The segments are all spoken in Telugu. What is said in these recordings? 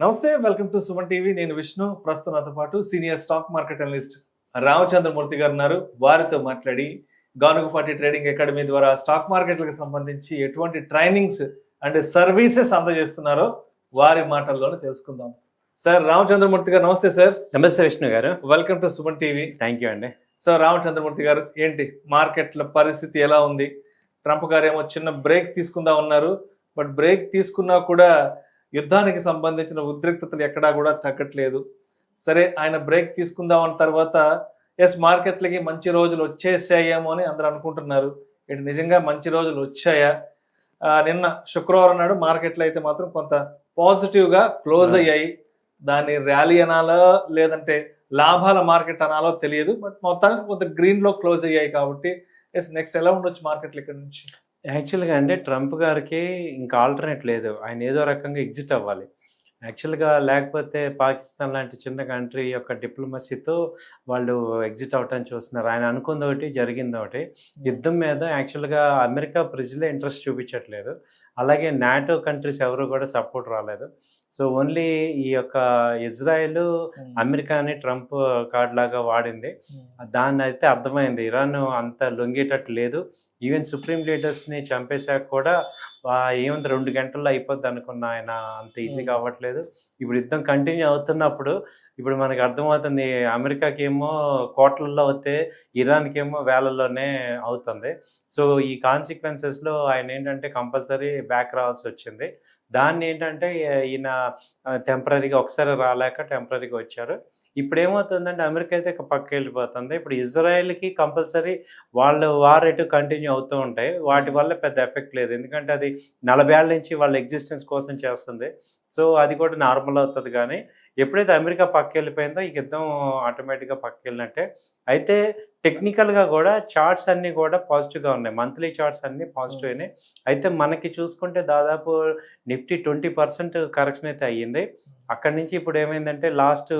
నమస్తే, వెల్కమ్ టు సుమన్ టీవీ. నేను విష్ణు. ప్రస్తుతం నాతో పాటు senior stock market analyst Ramachandramurthy గారు ఉన్నారు. వారితో మాట్లాడి గానుగుపాటి ట్రేడింగ్ అకాడమీ ద్వారా స్టాక్ మార్కెట్లకు సంబంధించి ఎటువంటి ట్రైనింగ్స్ అండ్ సర్వీసెస్ అందజేస్తున్నారో వారి మాటల్లోనే తెలుసుకుందాం. సార్ రామచంద్రమూర్తి గారు, నమస్తే సార్. నమస్తే విష్ణు గారు. Welcome to Suman TV. Thank you అండి. సార్ రామచంద్రమూర్తి గారు, ఏంటి మార్కెట్ల పరిస్థితి ఎలా ఉంది? ట్రంప్ గారు ఏమో చిన్న బ్రేక్ తీసుకుందాం ఉన్నారు. బట్ బ్రేక్ తీసుకున్నా కూడా యుద్ధానికి సంబంధించిన ఉద్రిక్తతలు ఎక్కడా కూడా తగ్గట్లేదు. సరే, ఆయన బ్రేక్ తీసుకుందాం అన్న తర్వాత మార్కెట్లకి మంచి రోజులు వచ్చేసాయేమో అని అందరూ అనుకుంటున్నారు. ఇటు నిజంగా మంచి రోజులు వచ్చాయా? నిన్న శుక్రవారం నాడు మార్కెట్లు అయితే మాత్రం కొంత పాజిటివ్గా క్లోజ్ అయ్యాయి. దాన్ని ర్యాలీ అనాలో లేదంటే లాభాల మార్కెట్ అనాలో తెలియదు. బట్ మొత్తానికి కొంత గ్రీన్లో క్లోజ్ అయ్యాయి. కాబట్టి నెక్స్ట్ ఎలా ఉండొచ్చు మార్కెట్లు ఇక్కడ నుంచి? యాక్చువల్గా అంటే ట్రంప్ గారికి ఇంకా ఆల్టర్నేట్ లేదు. ఆయన ఏదో రకంగా ఎగ్జిట్ అవ్వాలి యాక్చువల్గా. లేకపోతే పాకిస్తాన్ లాంటి చిన్న కంట్రీ యొక్క డిప్లొమసీతో వాళ్ళు ఎగ్జిట్ అవ్వటాన్ని చూస్తున్నారు. ఆయన అనుకుంది ఒకటి, జరిగింది ఒకటి. యుద్ధం మీద యాక్చువల్గా అమెరికా ప్రజలే ఇంట్రెస్ట్ చూపించట్లేదు. అలాగే నాటో కంట్రీస్ ఎవరు కూడా సపోర్ట్ రాలేదు. సో ఓన్లీ ఈ యొక్క ఇజ్రాయెల్ అమెరికాని ట్రంప్ కార్డ్ లాగా వాడింది. దాన్ని అయితే అర్థమైంది, ఇరాన్ అంత లొంగేటట్టు లేదు. ఈవెన్ సుప్రీం లీడర్స్ని చంపేశాక కూడా ఏముంది 2 గంటల్లో అయిపోద్ది అనుకున్న ఆయన అంత ఈజీగా అవ్వట్లేదు. ఇప్పుడు యుద్ధం కంటిన్యూ అవుతున్నప్పుడు ఇప్పుడు మనకు అర్థమవుతుంది, అమెరికాకి ఏమో కోట్లలో అవుతే ఇరాన్కి ఏమో వేలల్లోనే అవుతుంది. సో ఈ కాన్సిక్వెన్సెస్లో ఆయన ఏంటంటే కంపల్సరీ బ్యాక్ రావాల్సి వచ్చింది. దాన్ని ఏంటంటే ఈయన టెంపరీగా ఒకసారి రాలేక టెంపరీగా వచ్చారు. ఇప్పుడు ఏమవుతుందంటే అమెరికా అయితే పక్కకి వెళ్ళిపోతుంది. ఇప్పుడు ఇజ్రాయెల్కి కంపల్సరీ వాళ్ళు వార్ ఎటు కంటిన్యూ అవుతూ ఉంటాయి. వాటి వల్ల పెద్ద ఎఫెక్ట్ లేదు, ఎందుకంటే అది 40 ఏళ్ళ నుంచి వాళ్ళ ఎగ్జిస్టెన్స్ కోసం చేస్తుంది. సో అది కూడా నార్మల్ అవుతుంది. కానీ ఎప్పుడైతే అమెరికా పక్కకి వెళ్ళిపోయిందో ఈ యుద్ధం ఆటోమేటిక్గా పక్కకి వెళ్ళినట్టే. అయితే టెక్నికల్గా కూడా చార్ట్స్ అన్నీ కూడా పాజిటివ్గా ఉన్నాయి. మంత్లీ చార్ట్స్ అన్నీ పాజిటివ్ అయినాయి. అయితే మనకి చూసుకుంటే దాదాపు నిఫ్టీ 20% కరెక్షన్ అయితే అయ్యింది. అక్కడి నుంచి ఇప్పుడు ఏమైందంటే లాస్ట్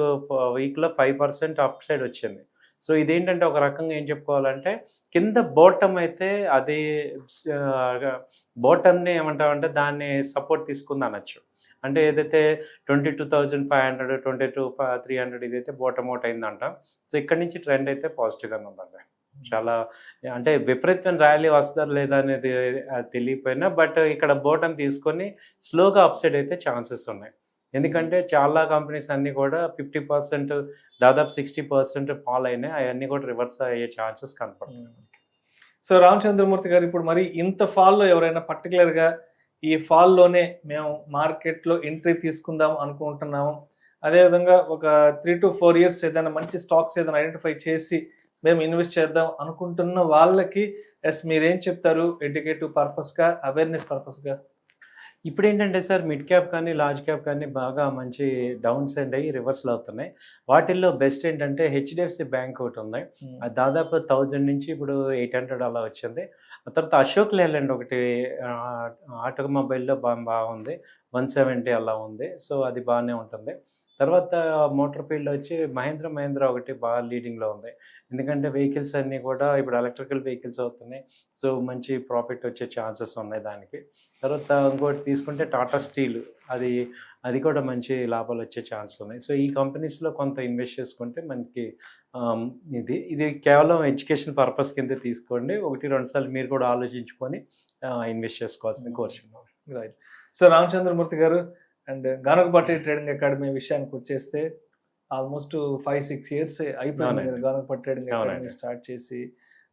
వీక్లో 5% అప్ సైడ్ వచ్చింది. సో ఇదేంటంటే ఒక రకంగా ఏం చెప్పుకోవాలంటే కింద బోటమ్ అయితే అది బోటమ్ని ఏమంటామంటే దాన్ని సపోర్ట్ తీసుకుంది అనొచ్చు. అంటే ఏదైతే 22,500 22,300 ఇదైతే బోటమ్ అవుట్ అయిందంట. సో ఇక్కడి నుంచి ట్రెండ్ అయితే పాజిటివ్గానే ఉందండి. చాలా అంటే విపరీతమైన ర్యాలీ వస్తుందా లేదా అనేది తెలియకపోయినా బట్ ఇక్కడ బోటమ్ తీసుకొని స్లోగా అప్ సైడ్ అయితే ఛాన్సెస్ ఉన్నాయి. ఎందుకంటే చాలా కంపెనీస్ అన్నీ కూడా 50% దాదాపు 60% ఫాల్ అయినాయి. అవన్నీ కూడా రివర్స్ అయ్యే ఛాన్సెస్ కనపడుతున్నాయి. సో రామచంద్రమూర్తి గారు, ఇప్పుడు మరి ఇంత ఫాల్లో ఎవరైనా పర్టికులర్గా ఈ ఫాల్లోనే మేము మార్కెట్లో ఎంట్రీ తీసుకుందాం అనుకుంటున్నాము, అదేవిధంగా ఒక 3 to 4 years ఏదైనా మంచి స్టాక్స్ ఏదైనా ఐడెంటిఫై చేసి మేము ఇన్వెస్ట్ చేద్దాం అనుకుంటున్న వాళ్ళకి మీరేం చెప్తారు? ఎడ్యుకేటివ్ పర్పస్గా, అవేర్నెస్ పర్పస్గా? ఇప్పుడు ఏంటంటే సార్, మిడ్ క్యాప్ కానీ లార్జ్ క్యాప్ కానీ బాగా మంచి డౌన్ సైడ్ అయ్యి రివర్సల్ అవుతున్నాయి. వాటిల్లో బెస్ట్ ఏంటంటే హెచ్డిఎఫ్సి బ్యాంక్ ఒకటి ఉంది. అది దాదాపు 1000 నుంచి ఇప్పుడు 800 అలా వచ్చింది. ఆ తర్వాత అశోక్ లేలాండ్ ఒకటి ఆటోమొబైల్లో బాగుంది, 170 అలా ఉంది. సో అది బాగానే ఉంటుంది. తర్వాత మోటార్ ఫీల్డ్ వచ్చి మహేంద్ర ఒకటి బాగా లీడింగ్లో ఉంది. ఎందుకంటే వెహికల్స్ అన్నీ కూడా ఇప్పుడు ఎలక్ట్రికల్ వెహికల్స్ అవుతున్నాయి. సో మంచి ప్రాఫిట్ వచ్చే ఛాన్సెస్ ఉన్నాయి దానికి. తర్వాత ఇంకోటి తీసుకుంటే టాటా స్టీల్, అది కూడా మంచి లాభాలు వచ్చే ఛాన్సెస్ ఉన్నాయి. సో ఈ కంపెనీస్లో కొంత ఇన్వెస్ట్ చేసుకుంటే మనకి ఇది కేవలం ఎడ్యుకేషన్ పర్పస్ కింద తీసుకోండి. 1-2 సార్లు మీరు కూడా ఆలోచించుకొని ఇన్వెస్ట్ చేసుకోవాల్సింది కోరుచున్నాం. రైట్. సో రామచంద్రమూర్తి గారు, అండ్ గానుగుపాటి ట్రేడింగ్ అకాడమీ విషయానికి వచ్చేస్తే ఆల్మోస్ట్ 5-6 years అయిపోయింది గానుగుపాటి ట్రేడింగ్ అకాడమీ స్టార్ట్ చేసి.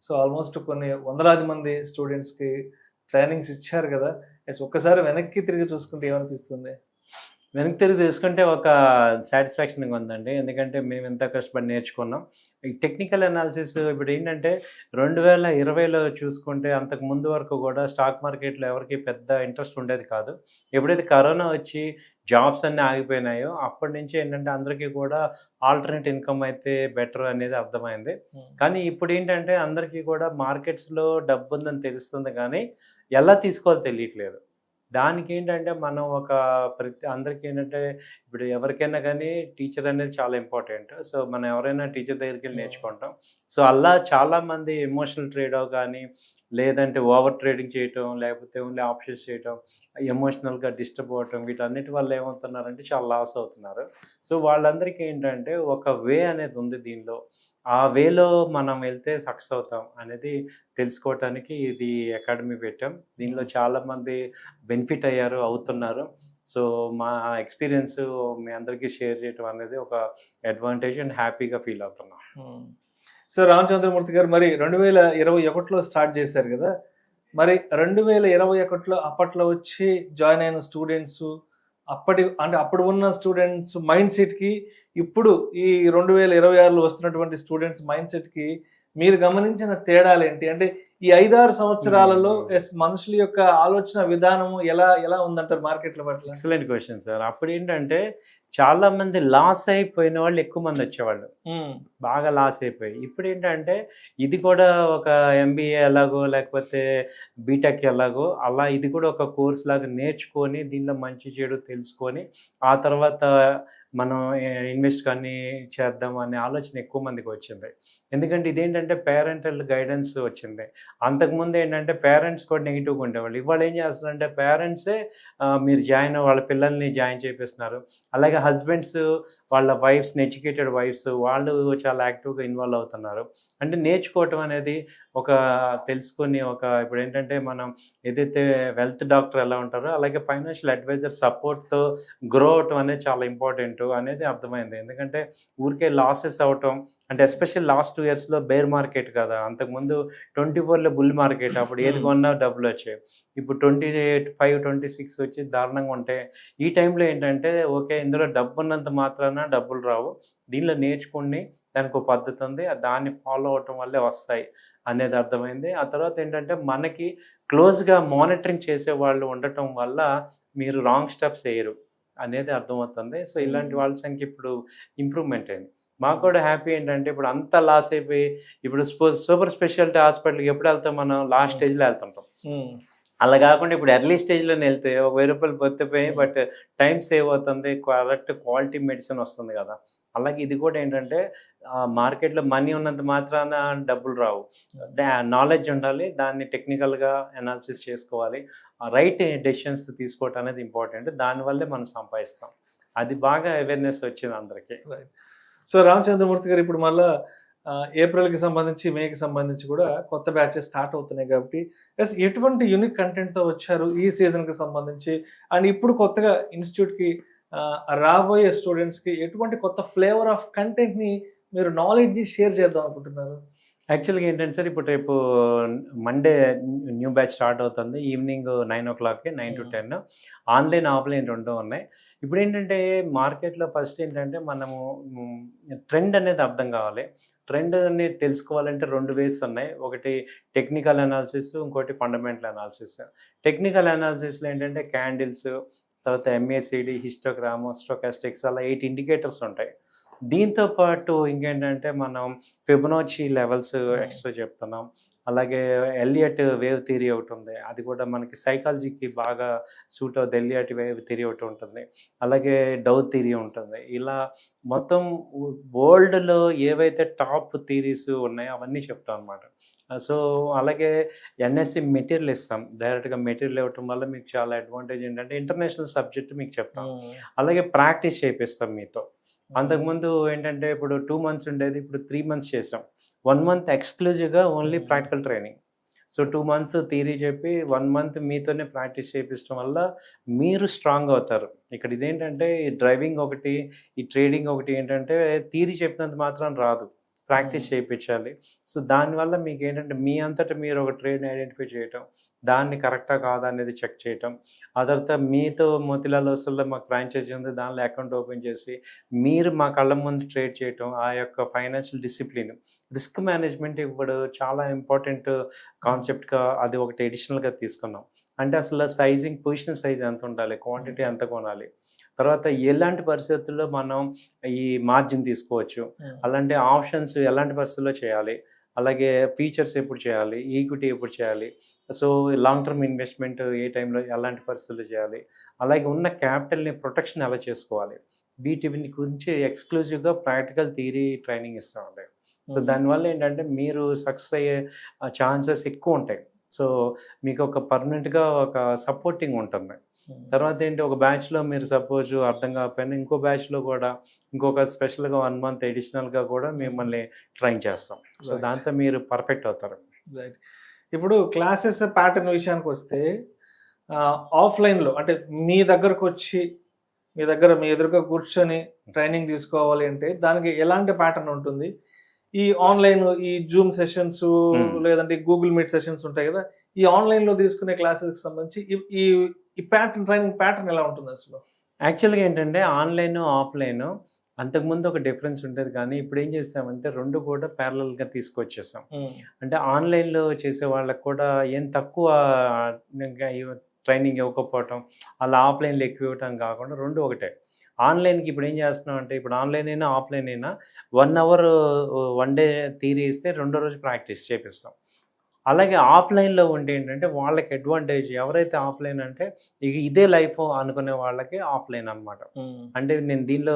సో ఆల్మోస్ట్ కొన్ని వందలాది మంది స్టూడెంట్స్కి ట్రైనింగ్స్ ఇచ్చారు కదా. ఒక్కసారి వెనక్కి తిరిగి చూసుకుంటే ఏమనిపిస్తుంది? వెనక్కి తిరిగి తీసుకుంటే ఒక సాటిస్ఫాక్షన్గా ఉందండి. ఎందుకంటే మేము ఎంత కష్టపడి నేర్చుకున్నాం. ఈ టెక్నికల్ అనాలిసిస్ ఇప్పుడు ఏంటంటే 2020లో చూసుకుంటే అంతకు ముందు వరకు కూడా స్టాక్ మార్కెట్లో ఎవరికి పెద్ద ఇంట్రెస్ట్ ఉండేది కాదు. ఎప్పుడైతే కరోనా వచ్చి జాబ్స్ అన్నీ ఆగిపోయినాయో అప్పటి నుంచి ఏంటంటే అందరికీ కూడా ఆల్టర్నేట్ ఇన్కమ్ అయితే బెటర్ అనేది అర్థమైంది. కానీ ఇప్పుడు ఏంటంటే అందరికీ కూడా మార్కెట్స్లో డబ్బు ఉందని తెలుస్తుంది, కానీ ఎలా తీసుకోవాలో తెలియట్లేదు. దానికి ఏంటంటే మనం అందరికీ ఏంటంటే ఇప్పుడు ఎవరికైనా కానీ టీచర్ అనేది చాలా ఇంపార్టెంట్. సో మనం ఎవరైనా టీచర్ దగ్గరికి వెళ్ళి నేర్చుకుంటాం. సో అలా చాలామంది ఎమోషనల్ ట్రేడో కానీ లేదంటే ఓవర్ ట్రేడింగ్ చేయటం, లేకపోతే ఓన్లీ ఆప్షన్స్ చేయటం, ఎమోషనల్‌గా డిస్టర్బ్ అవ్వటం, వీటన్నిటి వల్ల ఏమవుతున్నారంటే చాలా లాస్ అవుతున్నారు. సో, వాళ్ళందరికీ ఏంటంటే ఒక వే అనేది ఉంది దీనిలో. ఆ వేలో మనం వెళ్తే సక్సెస్ అవుతాం అనేది తెలుసుకోవటానికి ఇది అకాడమీ పెట్టాం. దీనిలో చాలామంది బెనిఫిట్ అయ్యారు, అవుతున్నారు. సో, మా ఎక్స్‌పీరియన్స్ మీ అందరికీ షేర్ చేయటం అనేది ఒక అడ్వాంటేజ్ అండ్ హ్యాపీగా ఫీల్ అవుతున్నాం. సో రామచంద్రమూర్తి గారు మరి 2021లో స్టార్ట్ చేశారు కదా! మరి 2021లో అప్పట్లో వచ్చి జాయిన్ అయిన స్టూడెంట్స్ అప్పుడు ఉన్న స్టూడెంట్స్ మైండ్ సెట్‌కి ఇప్పుడు ఈ 2026లో వస్తున్నటువంటి స్టూడెంట్స్ మైండ్ సెట్‌కి మీరు గమనించిన తేడాలేంటి? అంటే ఈ 5, 6 సంవత్సరాలలో మనుషుల యొక్క ఆలోచన విధానము ఎలా ఎలా ఉందంటారు మార్కెట్‌ల పట్ల? Excellent question sir. అప్పుడేంటంటే చాలామంది లాస్ అయిపోయిన వాళ్ళు ఎక్కువ మంది వచ్చేవాళ్ళు. బాగా లాస్ అయిపోయి. ఇప్పుడేంటంటే ఇది కూడా ఒక ఎంబీఏ ఎలాగో లేకపోతే బీటెక్ ఎలాగో అలా ఇది కూడా ఒక కోర్స్ లాగా నేర్చుకొని దీనిలో మంచి చెడు తెలుసుకొని ఆ తర్వాత మనం ఇన్వెస్ట్ కానీ చేద్దాం అనే ఆలోచన ఎక్కువ మందికి వచ్చింది. ఎందుకంటే ఇదేంటంటే పేరెంటల్ గైడెన్స్ వచ్చింది. అంతకుముందు ఏంటంటే పేరెంట్స్ కూడా నెగిటివ్‌గా ఉండేవాళ్ళు. ఇవాళ ఏం చేస్తున్నారంటే పేరెంట్సే మీరు వాళ్ళ పిల్లల్ని జాయిన్ చేపిస్తున్నారు. అలాగే హస్బెండ్స్ వాళ్ళ వైఫ్స్‌ని ఎడ్యుకేటెడ్ వైఫ్స్ వాళ్ళు చాలా యాక్టివ్‌గా ఇన్వాల్వ్ అవుతున్నారు. అంటే నేర్చుకోవటం అనేది ఒక తెలుసుకొని ఇప్పుడేంటంటే మనం ఏదైతే వెల్త్ డాక్టర్ ఎలా ఉంటారో అలాగే ఫైనాన్షియల్ అడ్వైజర్ సపోర్ట్‌తో గ్రో అవ్వటం అనేది చాలా ఇంపార్టెంటు అనేది అర్థమైంది. ఎందుకంటే ఊరికే లాసెస్ అవ్వటం అంటే ఎస్పెషల్లీ లాస్ట్ 2 ఇయర్స్‌లో బేర్ మార్కెట్ కదా! అంతకుముందు 24లో బుల్ మార్కెట్ అప్పుడు ఏది కొన్నా డబ్బులొచ్చాయి. ఇప్పుడు 25, 26 వచ్చి దారుణంగా ఉంటాయి. ఈ టైంలో ఏంటంటే ఓకే. ఇందులో డబ్బున్నంత మాత్రాన డబ్బులు రావు. దీనిలో నేర్చుకొని దానికో పద్ధతి ఉంది. దాన్ని ఫాలో అవ్వటం వల్లే వస్తాయి అనేది అర్థమైంది. ఆ తర్వాత ఏంటంటే మనకి క్లోజ్‌గా మానిటరింగ్ చేసేవాళ్ళు ఉండటం వల్ల మీరు రాంగ్ స్టెప్స్ ఎయ్యరు అనేది అర్థమవుతుంది. సో, ఇలాంటి వాళ్ళ సంఖ్య ఇప్పుడు ఇంప్రూవ్‌మెంట్ అయింది. మాకు కూడా హ్యాపీ ఏంటంటే ఇప్పుడు అంతా లాస్ అయిపోయి ఇప్పుడు సూపర్ స్పెషాలిటీ హాస్పిటల్‌కి ఎప్పుడెళ్తాం మనం? లాస్ట్ స్టేజ్‌లో ఎళ్తుంటాం. అలా గాకుండా ఇప్పుడు ఎర్లీ స్టేజ్‌లోనే ఎళ్తే ఒక రూ. 1000 బొత్తిపోయి బట్ టైమ్ సేవ్ అవుతుంది. కరెక్ట్ క్వాలిటీ మెడిసిన్ వస్తుంది గదా! అలాగే ఇది కూడా ఏంటంటే మార్కెట్‌లో మనీ ఉన్నంత మాత్రాన డబ్బులు రావు. నాలెడ్జ్ ఉండాలి. దాన్ని టెక్నికల్‌గా అనాలిసిస్ చేసుకోవాలి. రైట్ డెసిషన్స్ తీసుకోవటం అనేది ఇంపార్టెంట్. దానివల్లే మనం సంపాదిస్తాం. అది బాగా అవేర్‌నెస్ వచ్చింది అందరికి. సో రామచంద్రమూర్తి గారు ఇప్పుడు మళ్ళా ఏప్రిల్‌కి సంబంధించి, మేకి సంబంధించి కూడా కొత్త బ్యాచెస్ స్టార్ట్ అవుతున్నాయి కాబట్టి ఎటువంటి యూనిక్ కంటెంట్‌తో వచ్చారు ఈ సీజన్‌కి సంబంధించి? అండ్ ఇప్పుడు కొత్తగా ఇన్‌స్టిట్యూట్‌కి రాబోయే స్టూడెంట్స్‌కి ఎటువంటి కొత్త ఫ్లేవర్ ఆఫ్ కంటెంట్‌ని మీరు నాలెడ్జ్ షేర్ చేద్దాం అనుకుంటున్నారు? యాక్చువల్‌గా ఏంటంటే సార్ ఇప్పుడు రేపు మండే న్యూ బ్యాచ్ స్టార్ట్ అవుతుంది. ఈవినింగ్ 9:00కి 9-10 ఆన్‌లైన్, ఆఫ్‌లైన్ 2 ఉన్నాయి. ఇప్పుడేంటంటే మార్కెట్‌లో ఫస్ట్ ఏంటంటే మనము ట్రెండ్ అనేది అర్థం కావాలి. ట్రెండ్ అనేది తెలుసుకోవాలంటే 2 వేస్ ఉన్నాయి. ఒకటి టెక్నికల్ అనాలిసిస్, ఇంకోటి ఫండమెంటల్ అనాలిసిస్. టెక్నికల్ అనాలిసిస్‌లో ఏంటంటే క్యాండిల్స్, తర్వాత ఎంఏసిడి, హిస్టోగ్రాము, స్టోకాస్టిక్స్ అలా 8 ఇండికేటర్స్ ఉంటాయి. దీంతో పాటు ఇంకేంటంటే మనం ఫిబొనాచి లెవెల్స్ ఎక్స్ట్రా చెప్తున్నాం. అలాగే ఎలియట్ వేవ్ థియరీ ఒకటుంది. అది కూడా మనకి సైకాలజీకి బాగా సూట్ అవుద్ది. ఎలియట్ వేవ్ థియరీ ఒకటి ఉంటుంది. అలాగే డౌ థియరీ ఉంటుంది. ఇలా మొత్తం వరల్డ్‌లో ఏవైతే టాప్ థియరీస్ ఉన్నాయో అవన్నీ చెప్తాం అనమాట. సో, అలాగే ఎన్ఎస్‌సి మెటీరియల్ ఇస్తాం. డైరెక్ట్‌గా మెటీరియల్ ఇవ్వటం వల్ల మీకు చాలా అడ్వాంటేజ్ ఏంటంటే ఇంటర్నేషనల్ సబ్జెక్ట్ మీకు చెప్తాం. అలాగే ప్రాక్టీస్ చేపిస్తాం మీతో. అంతకుముందు ఏంటంటే ఇప్పుడు 2 మంత్స్ ఉండేది. ఇప్పుడు 3 మంత్స్ చేసాం. 1 మంత్ ఎక్స్‌క్లూజివ్‌గా only practical training. So, 2 months theory చెప్పి 1 మంత్ మీతోనే ప్రాక్టీస్ చేపించడం వల్ల మీరు స్ట్రాంగ్ అవుతారు. ఇక్కడ ఇదేంటంటే ఈ డ్రైవింగ్ ఒకటి, ఈ ట్రేడింగ్ ఒకటి ఏంటంటే థియరీ చెప్పినంత మాత్రాన రాదు. ప్రాక్టీస్ చేపించాలి. సో, దానివల్ల మీకేంటంటే మీ అంతట మీరు ఒక ట్రేడ్‌ని ఐడెంటిఫై చేయటం, దాన్ని కరెక్టా కాదా అనేది చెక్ చేయటం. ఆ తర్వాత మీతో మోతిలాల్ ఓస్వాల్‌లో మాకు ఫ్రాంచైజీ ఉంది. దానిలో అకౌంట్ ఓపెన్ చేసి మీరు మా కళ్ళ ముందు ట్రేడ్ చేయటం, ఆ యొక్క ఫైనాన్షియల్ డిసిప్లిన్, రిస్క్ మేనేజ్మెంట్ ఇప్పుడు చాలా ఇంపార్టెంట్ కాన్సెప్ట్‌గా అది ఒకటి అడిషనల్‌గా తీసుకున్నాం. అంటే అసలు పొజిషన్ సైజ్ ఎంత ఉండాలి? క్వాంటిటీ ఎంత కొనాలి? తర్వాత ఎలాంటి పరిస్థితుల్లో మనం ఈ మార్జిన్ తీసుకోవచ్చు? అలాంటి ఆప్షన్స్ ఎలాంటి పరిస్థితుల్లో చేయాలి? అలాగే ఫీచర్స్ ఎప్పుడు చేయాలి? ఈక్విటీ ఎప్పుడు చేయాలి? సో, లాంగ్ టర్మ్ ఇన్వెస్ట్‌మెంట్ ఏ టైంలో ఎలాంటి పరిస్థితుల్లో చేయాలి? అలాగే ఉన్న క్యాపిటల్‌ని ప్రొటెక్షన్ ఎలా చేసుకోవాలి? వీటి గురించి ఎక్స్‌క్లూజివ్‌గా ప్రాక్టికల్ థియరీ ట్రైనింగ్ ఇస్తామండి. సో, దానివల్ల ఏంటంటే మీరు సక్సెస్ అయ్యే ఛాన్సెస్ ఎక్కువుంటాయి. సో మీకు ఒక పర్మనెంట్గా ఒక సపోర్టింగ్ ఉంటుంది. తర్వాత ఏంటి, ఒక బ్యాచ్లో మీరు సపోజ్ అర్థం కాకపోయినా ఇంకో బ్యాచ్లో కూడా ఇంకొక స్పెషల్గా 1 మంత్ ఎడిషనల్గా కూడా మిమ్మల్ని ట్రైన్ చేస్తాం. So Right. దాంతో మీరు పర్ఫెక్ట్ అవుతారు. రైట్. ఇప్పుడు క్లాసెస్ ప్యాటర్న్ విషయానికి వస్తే ఆఫ్లైన్లో అంటే మీ దగ్గరకు వచ్చి మీ ఎదురుగా కూర్చొని ట్రైనింగ్ తీసుకోవాలి అంటే దానికి ఎలాంటి ప్యాటర్న్ ఉంటుంది? ఈ ఆన్లైన్ ఈ జూమ్ సెషన్స్ లేదంటే గూగుల్ మీట్ సెషన్స్ ఉంటాయి కదా, ఈ ఆన్లైన్లో తీసుకునే క్లాసెస్కి సంబంధించి ఈ ఈ ట్రైనింగ్ ప్యాటర్న్ ఎలా ఉంటుంది అసలు? యాక్చువల్గా ఏంటంటే ఆన్లైన్, ఆఫ్లైన్ అంతకుముందు ఒక డిఫరెన్స్ ఉండేది, కానీ ఇప్పుడు ఏం చేస్తామంటే 2 కూడా ప్యారలల్గా తీసుకొచ్చేసాం. అంటే ఆన్లైన్లో చేసే వాళ్ళకి కూడా ఏం తక్కువ ట్రైనింగ్ ఇవ్వకపోవటం, అలా ఆఫ్లైన్లో ఎక్కువ ఇవ్వటం కాకుండా 2 ఒకటే. ఆన్లైన్కి ఇప్పుడు ఏం చేస్తున్నాం అంటే, ఇప్పుడు ఆన్లైన్ అయినా ఆఫ్లైన్ అయినా 1 అవర్ 1 డే థియరీ ఇస్తే రెండో రోజు ప్రాక్టీస్ చేపిస్తాం. అలాగే ఆఫ్లైన్లో ఉంటే ఏంటంటే వాళ్ళకి అడ్వాంటేజ్, ఎవరైతే ఆఫ్లైన్ అంటే ఇక ఇదే లైఫ్ అనుకునే వాళ్ళకి ఆఫ్లైన్ అనమాట. అంటే నేను దీనిలో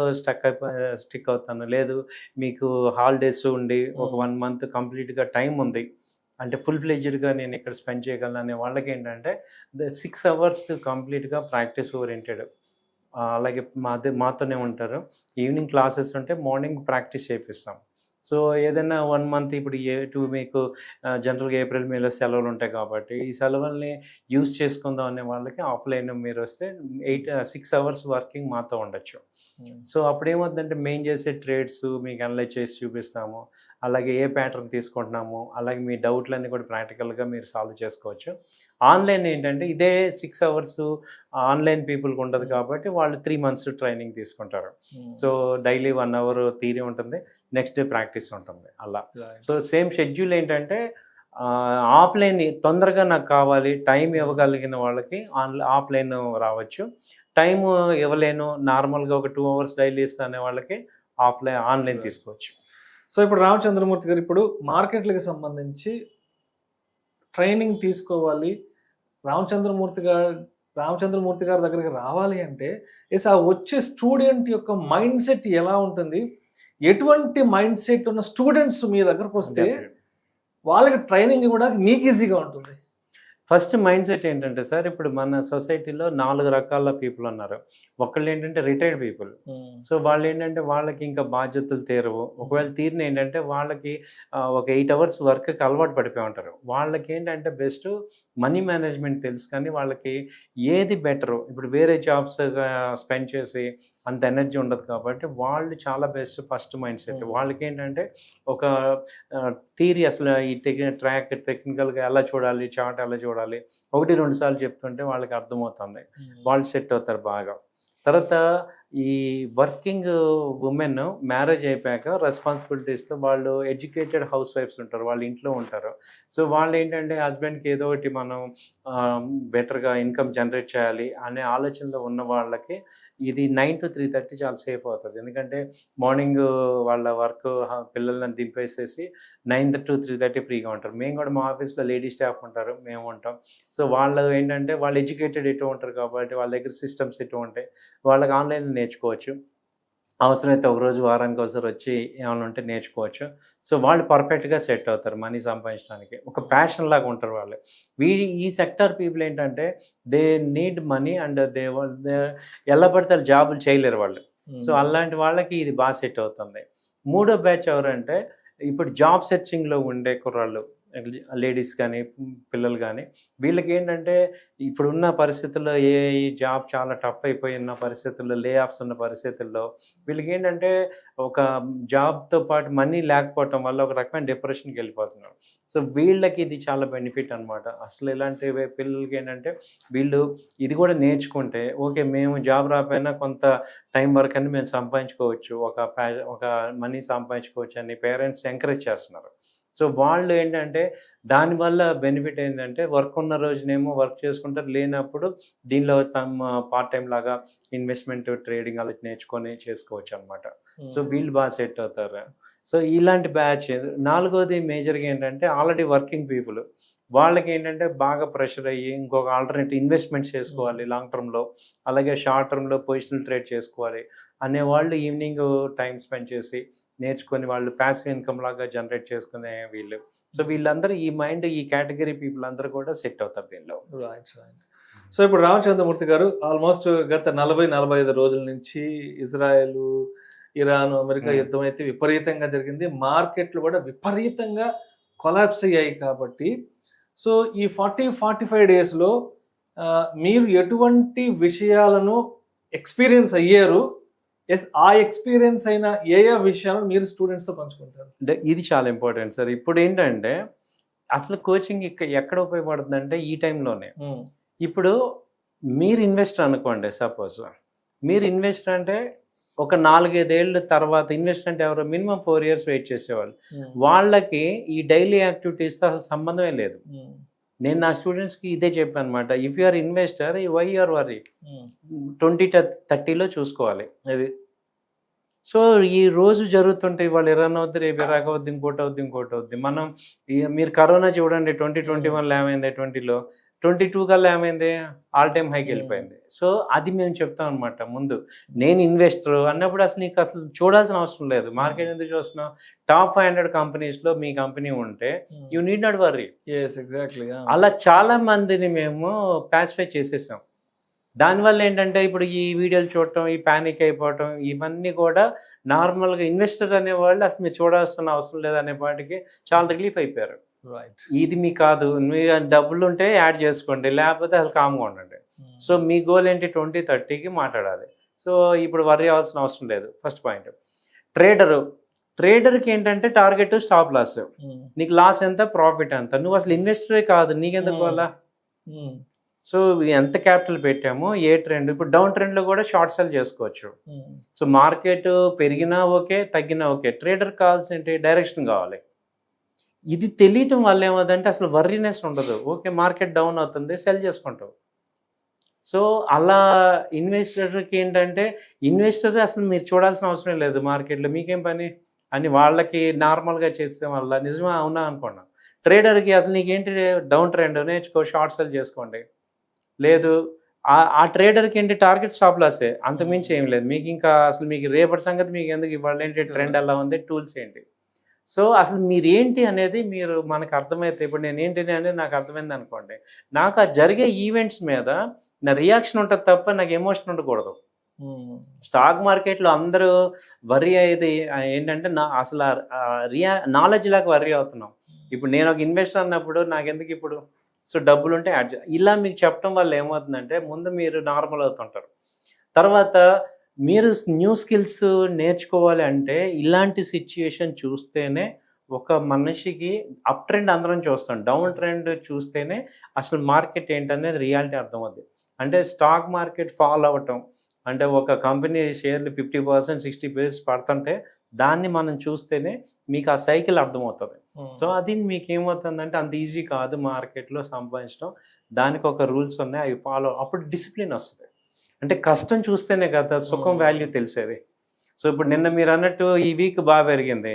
స్టిక్ అవుతాను, లేదు మీకు హాలిడేస్ ఉండి ఒక 1 మంత్ కంప్లీట్గా టైం ఉంది అంటే ఫుల్ ఫ్లెడ్జ్డ్గా నేను ఇక్కడ స్పెండ్ చేయగలను అనే వాళ్ళకి ఏంటంటే 6 అవర్స్ కంప్లీట్గా ప్రాక్టీస్ ఓరియంటెడ్. అలాగే మాతోనే ఉంటారు. ఈవినింగ్ క్లాసెస్ ఉంటే మార్నింగ్ ప్రాక్టీస్ చేపిస్తాం. సో ఏదైనా 1 మంత్ ఇప్పుడు మీకు జనరల్గా ఏప్రిల్ మేలో సెలవులు ఉంటాయి కాబట్టి ఈ సెలవుల్ని యూజ్ చేసుకుందాం అనే వాళ్ళకి ఆఫ్లైన్ మీరు వస్తే 6 అవర్స్ వర్కింగ్ మాతో ఉండొచ్చు. సో అప్పుడు ఏమవుతుందంటే మెయిన్ చేసే ట్రేడ్స్ మీకు అనలైజ్ చేసి చూపిస్తాము. అలాగే ఏ ప్యాటర్న్ తీసుకుంటున్నాము, అలాగే మీ డౌట్లన్నీ కూడా ప్రాక్టికల్గా మీరు సాల్వ్ చేసుకోవచ్చు. ఆన్లైన్ ఏంటంటే ఇదే 6 అవర్స్ ఆన్లైన్ పీపుల్కి ఉండదు కాబట్టి వాళ్ళు 3 మంత్స్ ట్రైనింగ్ తీసుకుంటారు. సో డైలీ 1 అవర్ థియరీ ఉంటుంది, నెక్స్ట్ డే ప్రాక్టీస్ ఉంటుంది అలా. సో సేమ్ షెడ్యూల్ ఏంటంటే ఆఫ్లైన్ తొందరగా నాకు కావాలి, టైం ఇవ్వగలిగిన వాళ్ళకి ఆఫ్లైన్ రావచ్చు. టైం ఇవ్వలేను, నార్మల్గా ఒక 2 అవర్స్ డైలీ ఇస్తానే వాళ్ళకి ఆన్లైన్ తీసుకోవచ్చు. సో ఇప్పుడు రామచంద్రమూర్తి గారు, ఇప్పుడు మార్కెట్లకు సంబంధించి ట్రైనింగ్ తీసుకోవాలి, రామచంద్రమూర్తి గారి దగ్గరికి రావాలి అంటే ఆ వచ్చే స్టూడెంట్ యొక్క మైండ్ సెట్ ఎలా ఉంటుంది? ఎటువంటి మైండ్ సెట్ ఉన్న స్టూడెంట్స్ మీ దగ్గరకు వస్తే వాళ్ళకి ట్రైనింగ్ ఇవ్వడానికి మీకు ఈజీగా ఉంటుంది? ఫస్ట్ మైండ్ సెట్ ఏంటంటే సార్, ఇప్పుడు మన సొసైటీలో 4 రకాల పీపుల్ ఉన్నారు. ఒకళ్ళు ఏంటంటే రిటైర్డ్ పీపుల్. సో వాళ్ళు ఏంటంటే వాళ్ళకి ఇంకా బాధ్యతలు తీరవు. ఒకవేళ తీరిన ఏంటంటే వాళ్ళకి ఒక 8 అవర్స్ వర్క్కి అలవాటు పడిపోయి ఉంటారు. వాళ్ళకి ఏంటంటే బెస్ట్ మనీ మేనేజ్మెంట్ తెలుసు, కానీ వాళ్ళకి ఏది బెటరు, ఇప్పుడు వేరే జాబ్స్ స్పెండ్ చేసి అంత ఎనర్జీ ఉండదు కాబట్టి వాళ్ళు చాలా బెస్ట్ ఫస్ట్ మైండ్ సెట్. వాళ్ళకి ఏంటంటే ఒక థియరీ అసలు ఈ ట్రాక్ టెక్నికల్గా ఎలా చూడాలి, చార్ట్ ఎలా చూడాలి 1-2 సార్లు చెప్తుంటే వాళ్ళకి అర్థమవుతుంది, వాళ్ళు సెట్ అవుతారు బాగా. తర్వాత ఈ వర్కింగ్ ఉమెన్ మ్యారేజ్ అయిపోయాక రెస్పాన్సిబిలిటీస్తో వాళ్ళు ఎడ్యుకేటెడ్ హౌస్ వైఫ్స్ ఉంటారు, వాళ్ళు ఇంట్లో ఉంటారు. సో వాళ్ళు ఏంటంటే హస్బెండ్కి ఏదో ఒకటి మనం బెటర్గా ఇన్కమ్ జనరేట్ చేయాలి అనే ఆలోచనలో ఉన్న వాళ్ళకి ఇది 9 to 3:30 చాలా సేఫ్ అవుతుంది. ఎందుకంటే మార్నింగ్ వాళ్ళ వర్క్ పిల్లల్ని దింపేసేసి 9 to 3:30 ఫ్రీగా ఉంటారు. మేము కూడా మా ఆఫీస్లో లేడీ స్టాఫ్ ఉంటారు, మేము ఉంటాం. సో వాళ్ళు ఏంటంటే వాళ్ళు ఎడ్యుకేటెడ్ ఎటు ఉంటారు కాబట్టి వాళ్ళ దగ్గర సిస్టమ్స్ ఎటు ఉంటాయి, వాళ్ళకి ఆన్లైన్ నేర్చుకోవచ్చు. అవసరమైతే ఒకరోజు వారానికి ఒకసారి వచ్చి ఏమైనా ఉంటే నేర్చుకోవచ్చు. సో వాళ్ళు పర్ఫెక్ట్గా సెట్ అవుతారు మనీ సంపాదించడానికి. ఒక ప్యాషన్ లాగా ఉంటారు వాళ్ళు. ఈ సెక్టార్ పీపుల్ ఏంటంటే they need money and they ఎలా పడితే జాబులు చేయలేరు వాళ్ళు. సో అలాంటి వాళ్ళకి ఇది బాగా సెట్ అవుతుంది. మూడో బ్యాచ్ ఎవరంటే ఇప్పుడు జాబ్ సెర్చింగ్లో ఉండే కుర్రాళ్ళు, లేడీస్ కానీ పిల్లలు కానీ, వీళ్ళకి ఏంటంటే ఇప్పుడున్న పరిస్థితుల్లో ఈ జాబ్ చాలా టఫ్ అయిపోయిన పరిస్థితుల్లో, లే ఆఫ్స్ ఉన్న పరిస్థితుల్లో వీళ్ళకి ఏంటంటే ఒక జాబ్తో పాటు మనీ లేకపోవటం వల్ల ఒక రకమైన డిప్రెషన్కి వెళ్ళిపోతున్నారు. సో వీళ్ళకి ఇది చాలా బెనిఫిట్ అనమాట. అసలు ఇలాంటి పిల్లలకి ఏంటంటే వీళ్ళు ఇది కూడా నేర్చుకుంటే ఓకే, మేము జాబ్ రాకపోయినా కొంత టైం వరకు అని మేము సంపాదించుకోవచ్చు, ఒక మనీ సంపాదించుకోవచ్చు అని పేరెంట్స్ ఎంకరేజ్ చేస్తున్నారు. సో వాళ్ళు ఏంటంటే దానివల్ల బెనిఫిట్ ఏంటంటే వర్క్ ఉన్న రోజునేమో వర్క్ చేసుకుంటారు, లేనప్పుడు దీనిలో పార్ట్ టైం లాగా ఇన్వెస్ట్మెంట్ ట్రేడింగ్ అలా నేర్చుకొని చేసుకోవచ్చు అనమాట. సో వీళ్ళు బాగా సెట్ అవుతారు. సో ఇలాంటి బ్యాచ్. నాలుగోది మేజర్గా ఏంటంటే ఆల్రెడీ వర్కింగ్ పీపుల్, వాళ్ళకి ఏంటంటే బాగా ప్రెషర్ అయ్యి ఇంకొక ఆల్టర్నేటివ్ ఇన్వెస్ట్మెంట్స్ చేసుకోవాలి లాంగ్ టర్మ్లో, అలాగే షార్ట్ టర్మ్లో పొజిషనల్ ట్రేడ్ చేసుకోవాలి అనేవాళ్ళు ఈవినింగ్ టైం స్పెండ్ చేసి నేర్చుకొని వాళ్ళు ప్యాసివ్ ఇన్కమ్ లాగా జనరేట్ చేసుకునే వీళ్ళు. సో వీళ్ళందరూ ఈ మైండ్, ఈ కేటగిరీ పీపుల్ అందరూ కూడా సెట్ అవుతారు దీనిలో. రైట్. సో ఇప్పుడు రామచంద్రమూర్తి గారు ఆల్మోస్ట్ గత 40-45 రోజుల నుంచి ఇజ్రాయెల్, ఇరాన్, అమెరికా యుద్ధం అయితే విపరీతంగా జరిగింది. మార్కెట్లు కూడా విపరీతంగా కొలాప్స్ అయ్యాయి కాబట్టి సో ఈ 40-45 డేస్లో మీరు ఎటువంటి విషయాలను ఎక్స్పీరియన్స్ అయ్యారు, ఆ ఎక్స్పీరియన్స్ అయిన ఏ విషయాలను మీరు స్టూడెంట్స్తో పంచుకుంటారు? అంటే ఇది చాలా ఇంపార్టెంట్ సార్. ఇప్పుడు ఏంటంటే అసలు కోచింగ్ ఎక్కడ ఉపయోగపడుతుందంటే ఈ టైంలోనే. ఇప్పుడు మీరు ఇన్వెస్టర్ అనుకోండి, సపోజ్ మీరు ఇన్వెస్టర్ అంటే ఒక 4-5 ఏళ్ళ తర్వాత ఇన్వెస్టర్ అంటే ఎవరు మినిమం 4 years వెయిట్ చేసేవాళ్ళు. వాళ్ళకి ఈ డైలీ యాక్టివిటీస్తో అసలు సంబంధమే లేదు. నేను నా స్టూడెంట్స్కి ఇదే చెప్పాను అనమాట. If you are investor, why you are worry 20-30లో చూసుకోవాలి అది. సో ఈ రోజు జరుగుతుంటే ఇవాళ ఇరాన్ అవుద్ది, రేపు ఇరాక్ అవుద్ది, ఇంకోటి అవుద్ది. మనం మీరు కరోనా చూడండి, 2021లో ఏమైంది, 2020లో 22 కల్లా ఏమైంది, ఆల్ టైమ్ హైకి వెళ్ళిపోయింది. సో అది మేము చెప్తాం అనమాట. ముందు నేను ఇన్వెస్టర్ అన్నప్పుడు అసలు నీకు అసలు చూడాల్సిన అవసరం లేదు. మార్కెట్ ఎందుకు చూస్తున్నావు? టాప్ 500 కంపెనీస్లో మీ కంపెనీ ఉంటే you need not worry. Exactly. అలా చాలా మందిని మేము ప్యాసిఫై చేసేసాం. దానివల్ల ఏంటంటే ఇప్పుడు ఈ వీడియోలు చూడటం, ఈ ప్యానిక్ అయిపోవటం, ఇవన్నీ కూడా నార్మల్గా ఇన్వెస్టర్ అనేవాళ్ళు అసలు మీరు చూడాల్సిన అవసరం లేదనే వాటికి చాలా రిలీఫ్ అయిపోయారు. రైట్. ఇది మీ కాదు, మీ డబ్బులు ఉంటే యాడ్ చేసుకోండి, లేకపోతే అసలు కామ్గా ఉండండి. సో మీ గోల్ ఏంటి? 20-30కి మాట్లాడాలి. సో ఇప్పుడు వర్రీ అవ్వాల్సిన అవసరం లేదు. First point. ట్రేడర్కి ఏంటంటే టార్గెట్, స్టాప్ లాస్. నీకు లాస్ ఎంత, ప్రాఫిట్ ఎంత. నువ్వు అసలు ఇన్వెస్టరే కాదు, నీకెందుకు అలా? సో ఎంత క్యాపిటల్ పెట్టామో, ఏ ట్రెండ్, ఇప్పుడు డౌన్ ట్రెండ్లో కూడా షార్ట్ సెల్ చేసుకోవచ్చు. సో మార్కెట్ పెరిగినా ఓకే, తగ్గినా ఓకే. ట్రేడర్ కావాల్సిన ఏంటి? డైరెక్షన్ కావాలి. ఇది తెలియటం వల్ల ఏమవుతుందంటే అసలు వర్రీనెస్ ఉండదు. ఓకే మార్కెట్ డౌన్ అవుతుంది, సెల్ చేసుకుంటావు. సో అలా ఇన్వెస్టర్కి ఏంటంటే ఇన్వెస్టర్ అసలు మీరు చూడాల్సిన అవసరం లేదు మార్కెట్లో, మీకేం పని అని వాళ్ళకి నార్మల్గా చేసే వల్ల నిజమా అవునా అనుకున్నాం. ట్రేడర్కి అసలు నీకేంటి, డౌన్ ట్రెండ్ నేర్చుకో, షార్ట్ సెల్ చేసుకోండి. లేదు ఆ ట్రేడర్కి ఏంటి, టార్గెట్ స్టాప్ లాసే, అంతకుమించి ఏం లేదు. మీకు ఇంకా అసలు మీకు రేపటి సంగతి మీకు ఎందుకు, ఇవాళ ఏంటి ట్రెండ్ ఎలా ఉంది, టూల్స్ ఏంటి. సో అసలు మీరేంటి అనేది మీరు మనకు అర్థమైతే, ఇప్పుడు నేను ఏంటి అనేది నాకు అర్థమైంది అనుకోండి, నాకు ఆ జరిగే ఈవెంట్స్ మీద నా రియాక్షన్ ఉంటుంది తప్ప నాకు ఎమోషన్ ఉండకూడదు. స్టాక్ మార్కెట్లో అందరూ వర్రీ అయ్యేది ఏంటంటే అసలు నాలెడ్జ్ లాగా వర్రీ అవుతున్నాం. ఇప్పుడు నేను ఒక ఇన్వెస్టర్ అన్నప్పుడు నాకెందుకు ఇప్పుడు, సో డబ్బులు ఉంటే యాడ్ ఇలా మీకు చెప్పడం వల్ల ఏమవుతుందంటే ముందు మీరు నార్మల్ అవుతుంటారు. తర్వాత మీరు న్యూ స్కిల్స్ నేర్చుకోవాలి అంటే ఇలాంటి సిచ్యుయేషన్ చూస్తేనే ఒక మనిషికి, అప్ ట్రెండ్ అందరం చూస్తాం, డౌన్ ట్రెండ్ చూస్తేనే అసలు మార్కెట్ ఏంటనేది రియాలిటీ అర్థమవుతుంది. అంటే స్టాక్ మార్కెట్ ఫాల్ అవ్వటం అంటే ఒక కంపెనీ షేర్లు 50%, 60% పడుతుంటే దాన్ని మనం చూస్తేనే మీకు ఆ సైకిల్ అర్థమవుతుంది. సో అది మీకు ఏమవుతుందంటే అంత ఈజీ కాదు మార్కెట్లో సంపాదించడం. దానికి ఒక రూల్స్ ఉన్నాయి, అవి ఫాలో, అప్పుడు డిసిప్లిన్ వస్తుంది. అంటే కష్టం చూస్తేనే కదా సుఖం వాల్యూ తెలిసేది. సో ఇప్పుడు నిన్న మీరు అన్నట్టు ఈ వీక్ బాగా పెరిగింది,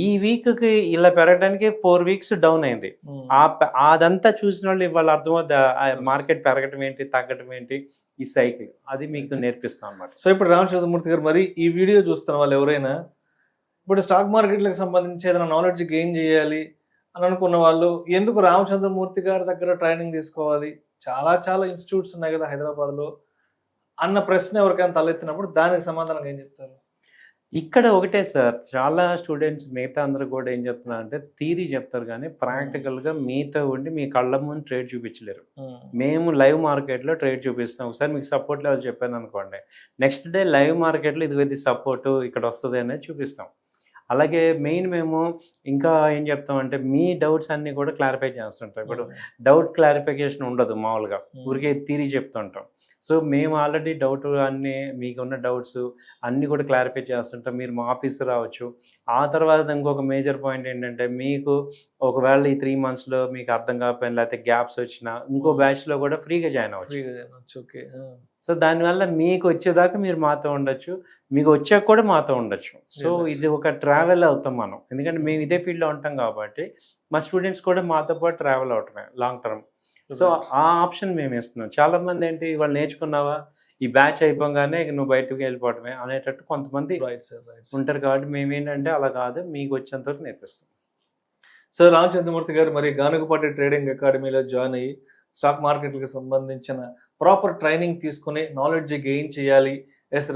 ఈ వీక్కి ఇలా పెరగడానికి 4 weeks డౌన్ అయింది. అదంతా చూసిన వాళ్ళు ఇవాళ అర్థమవుతుంది మార్కెట్ పెరగటం ఏంటి, తగ్గటం ఏంటి, ఈ సైకిల్ అది మీకు నేర్పిస్తాం అన్నమాట. సో ఇప్పుడు రామచంద్రమూర్తి గారు, మరి ఈ వీడియో చూస్తున్న వాళ్ళు ఎవరైనా ఇప్పుడు స్టాక్ మార్కెట్లకు సంబంధించి ఏదైనా నాలెడ్జ్ గెయిన్ చేయాలి అని అనుకున్న వాళ్ళు ఎందుకు రామచంద్రమూర్తి గారి దగ్గర ట్రైనింగ్ తీసుకోవాలి, చాలా చాలా ఇన్స్టిట్యూట్స్ ఉన్నాయి కదా హైదరాబాద్లో అన్న ప్రశ్న ఎవరికైనా తలెత్తినప్పుడు దానికి సమాధానం ఏం చెప్తారు? ఇక్కడ ఒకటే సార్, చాలా స్టూడెంట్స్ మిగతా అందరూ కూడా ఏం చెప్తున్నారంటే థియరీ చెప్తారు కానీ ప్రాక్టికల్గా మీతో ఉండి మీ కళ్ళ ముందు ట్రేడ్ చూపించలేరు. మేము లైవ్ మార్కెట్లో ట్రేడ్ చూపిస్తాం. ఒకసారి మీకు సపోర్ట్ లెవెల్ చెప్పాను అనుకోండి, నెక్స్ట్ డే లైవ్ మార్కెట్లో ఇది సపోర్టు ఇక్కడ వస్తుంది అనేది చూపిస్తాం. అలాగే మెయిన్ మేము ఇంకా ఏం చెప్తామంటే మీ డౌట్స్ అన్నీ కూడా క్లారిఫై చేస్తుంటాం. ఇప్పుడు డౌట్ క్లారిఫికేషన్ ఉండదు మామూలుగా, ఊరికే థియరీ చెప్తుంటాం. సో మేము ఆల్రెడీ డౌట్ అన్నీ మీకున్న డౌట్స్ అన్నీ కూడా క్లారిఫై చేస్తుంటాం. మీరు మా ఆఫీస్ రావచ్చు. ఆ తర్వాత ఇంకొక మేజర్ పాయింట్ ఏంటంటే మీకు ఒకవేళ ఈ 3 monthsలో మీకు అర్థం కాకపోయినా లేకపోతే గ్యాప్స్ వచ్చినా ఇంకో బ్యాచ్లో కూడా ఫ్రీగా జాయిన్ అవ్వచ్చు. ఓకే. సో దానివల్ల మీకు వచ్చేదాకా మీరు మాతో ఉండొచ్చు, మీకు వచ్చాక కూడా మాతో ఉండొచ్చు. సో ఇది ఒక ట్రావెల్ అవుతాం మనం, ఎందుకంటే మేము ఇదే ఫీల్డ్లో ఉంటాం కాబట్టి మా స్టూడెంట్స్ కూడా మాతో పాటు ట్రావెల్ అవటమే లాంగ్ టర్మ్. సో ఆ ఆప్షన్ మేము ఇస్తున్నాం. చాలా మంది ఏంటి, ఇవాళ నేర్చుకున్నావా, ఈ బ్యాచ్ అయిపోగానే ఇక నువ్వు బయటకు వెళ్ళిపోవటమే అనేటట్టు కొంతమంది రైట్ సార్, రైట్ సార్. ఉంటారు. కాబట్టి మేమేంటంటే అలా కాదు, మీకు వచ్చేంత వరకు నేర్పిస్తాం. సో రామచంద్రమూర్తి గారు మరి గానుగపాటి ట్రేడింగ్ అకాడమీలో జాయిన్ అయ్యి స్టాక్ మార్కెట్లకు సంబంధించిన ప్రాపర్ ట్రైనింగ్ తీసుకుని నాలెడ్జ్ గెయిన్ చేయాలి,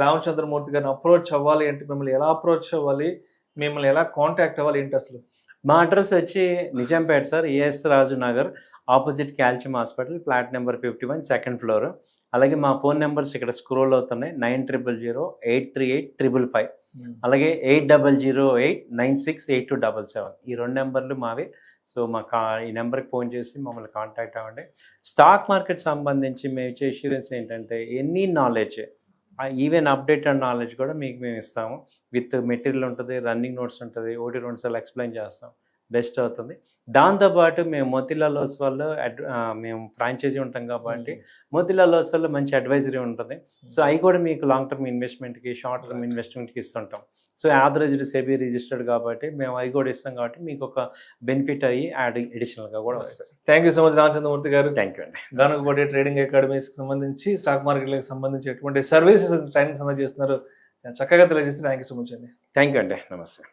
రామచంద్రమూర్తి గారిని అప్రోచ్ అవ్వాలి అంటే మిమ్మల్ని ఎలా అప్రోచ్ అవ్వాలి, మిమ్మల్ని ఎలా కాంటాక్ట్ అవ్వాలి ఏంటి అసలు? మా అడ్రస్ వచ్చి Nizampet sir, AS Raju Nagar, opposite calcium hospital, flat number 51, second floor. అలాగే మా ఫోన్ నెంబర్స్ ఇక్కడ స్క్రోల్ అవుతున్నాయి, 9000-838-555, అలాగే 8008-968277. ఈ 2 నెంబర్లు మావి. సో ఈ నెంబర్కి ఫోన్ చేసి మమ్మల్ని కాంటాక్ట్ అవ్వండి. స్టాక్ మార్కెట్ సంబంధించి మేము ఇచ్చే ఇన్సూరెన్స్ ఏంటంటే any knowledge, even updated knowledge కూడా మీకు మేము ఇస్తాము. విత్ మెటీరియల్ ఉంటుంది, రన్నింగ్ నోట్స్ ఉంటుంది, ఓటీ నోట్స్ అలా ఎక్స్ప్లెయిన్ చేస్తాం, బెస్ట్ అవుతుంది. దాంతోపాటు మేము మోతీలాల్ ఓస్వాల్లో మేము ఫ్రాంచైజీ ఉంటాం కాబట్టి మోతీలాల్ ఓస్వాల్లో మంచి అడ్వైజరీ ఉంటుంది. సో అవి కూడా మీకు లాంగ్ టర్మ్ ఇన్వెస్ట్మెంట్కి, షార్ట్ టర్మ్ ఇన్వెస్ట్మెంట్కి ఇస్తుంటాం. సో యావరేజ్డ్ సెబీ రిజిస్టర్డ్ కాబట్టి మేము అవి కూడా ఇస్తాం కాబట్టి మీకు ఒక బెనిఫిట్ అయ్యి అడిషనల్గా కూడా వస్తుంది. Thank you so much Ramachandramurthy garu. Thank you అండి. గానుగపాటి ట్రేడింగ్ అకాడమీస్కి సంబంధించి స్టాక్ మార్కెట్లకు సంబంధించి ఎటువంటి సర్వీసెస్ ట్రైనింగ్ అందజేస్తున్నారు చక్కగా తెలియజేసి థ్యాంక్ యూ సో మచ్ అండి. థ్యాంక్ యూ అండి. నమస్తే.